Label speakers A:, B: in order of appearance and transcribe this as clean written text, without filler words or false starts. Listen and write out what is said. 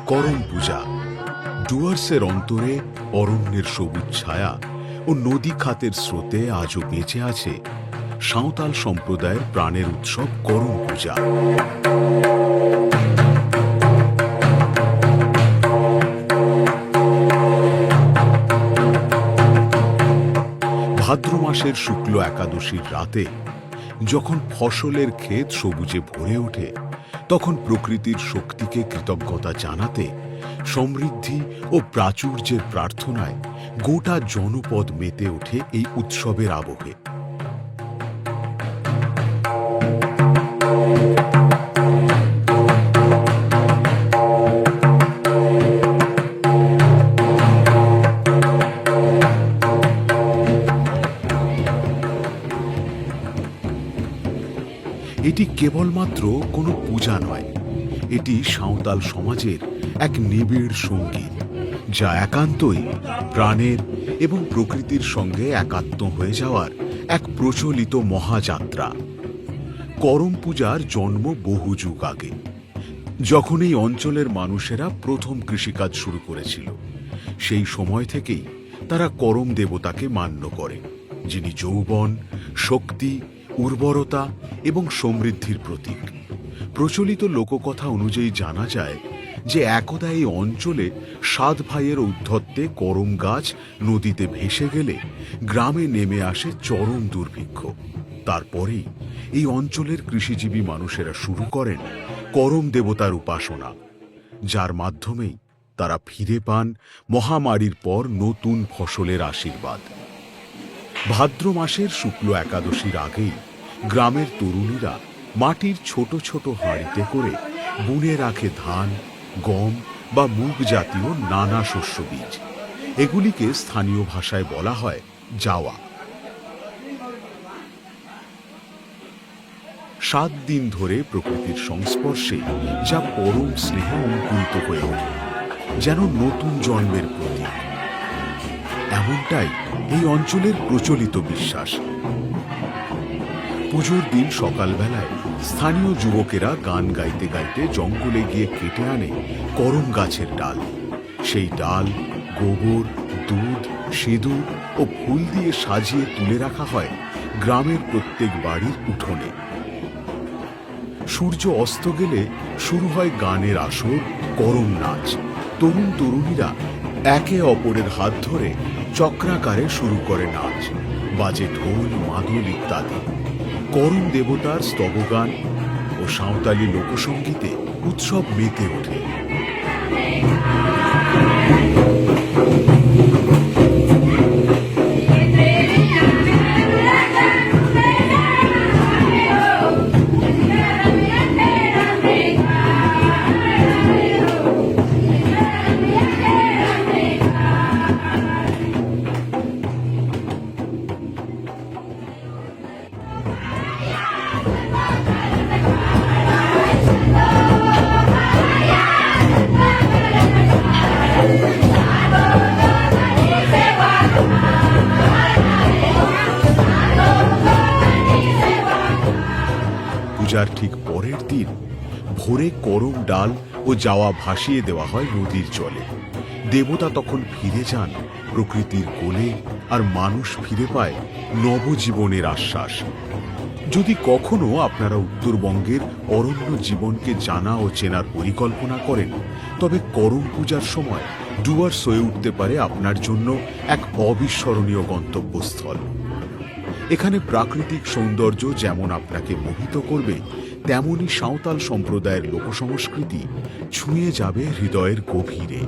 A: করম পূজা ডুয়ার্সের অন্তরে অরণ্যের সবুজ ছায়া ও নদী খাতের স্রোতে আজও বেঁচে আছে সাঁওতাল সম্প্রদায়ের প্রাণের উৎসব করম পূজা। ভাদ্র মাসের শুক্ল একাদশীর রাতে যখন ফসলের ক্ষেত সবুজে ভরে ওঠে, তখন প্রকৃতির শক্তিকে কৃতজ্ঞতা জানাতে সমৃদ্ধি ও প্রাচুর্যের প্রার্থনায় গোটা জনপদ মেতে ওঠে এই উৎসবের আবহে। এটি কেবলমাত্র কোনো পূজা নয়, এটি সাঁওতাল সমাজের এক নিবিড় সঙ্গীত, যা একান্তই প্রাণের এবং প্রকৃতির সঙ্গে একাত্ম হয়ে যাওয়ার এক প্রচলিত মহাযাত্রা। করম পূজার জন্ম বহু যুগ আগে, যখন এই অঞ্চলের মানুষেরা প্রথম কৃষিকাজ শুরু করেছিল। সেই সময় থেকেই তারা করম দেবতাকে মান্য করে, যিনি যৌবন, শক্তি, উর্বরতা এবং সমৃদ্ধির প্রতীক। প্রচলিত লোককথা অনুযায়ী জানা যায় যে একদা এই অঞ্চলে 7 ভাইয়ের ঔদ্ধত্যে করম গাছ নদীতে ভেসে গেলে গ্রামে নেমে আসে চরম দুর্ভিক্ষ। তারপরেই এই অঞ্চলের কৃষিজীবী মানুষেরা শুরু করেন করম দেবতার উপাসনা, যার মাধ্যমেই তারা ফিরে পান মহামারীর পর নতুন ফসলের আশীর্বাদ। ভাদ্র মাসের শুক্ল একাদশীর আগেই গ্রামের তরুণীরা মাটির ছোট ছোট হাঁড়িতে করে বুনে রাখে ধান, গম বা মুগ জাতীয় নানা শস্য বীজ। এগুলিকে স্থানীয় ভাষায় বলা হয় জাওয়া। 7 দিন ধরে প্রকৃতির সংস্পর্শে যা পরম স্নেহে অঙ্কুরিত হয়ে ওঠে, যেন নতুন জন্মের প্রতীক। এমনটাই এই অঞ্চলের প্রচলিত বিশ্বাস। পুজোর দিন সকালবেলায় স্থানীয় যুবকেরা গান গাইতে গাইতে জঙ্গলে গিয়ে কেটে আনে করম গাছের ডাল। সেই ডাল গোবর, দুধ, সিঁদুর ও ফুল দিয়ে সাজিয়ে তুলে রাখা হয় গ্রামের প্রত্যেক বাড়ির উঠোনে। সূর্য অস্ত গেলে শুরু হয় গানের আসর, করম নাচ। তরুণ তরুণীরা একে অপরের হাত ধরে চক্রাকারে শুরু করে নাচ, বাজে ঢোল, মাদল ইত্যাদি। করম দেবতার স্তবগান ও সাঁওতালি লোকসঙ্গীতে উৎসব মেতে ওঠে। পূজার ঠিক পরের দিন ভোরে করম ডাল ও জাওয়া ভাসিয়ে দেওয়া হয় নদীর জলে। দেবতা তখন ফিরে যান প্রকৃতির কোলে, আর মানুষ ফিরে পায় নবজীবনের আশ্বাস। যদি কখনো আপনারা উত্তরবঙ্গের অরণ্য জীবনকে জানা ও চেনার পরিকল্পনা করেন, তবে করম পূজার সময় ডুয়ার্স হয়ে উঠতে পারে আপনার জন্য এক অবিস্মরণীয় গন্তব্যস্থল। এখানে প্রাকৃতিক সৌন্দর্য যেমন আপনাকে মোহিত করবে, তেমনি সাঁওতাল সম্প্রদায়ের লোকসংস্কৃতি ছুঁয়ে যাবে হৃদয়ের গভীরে।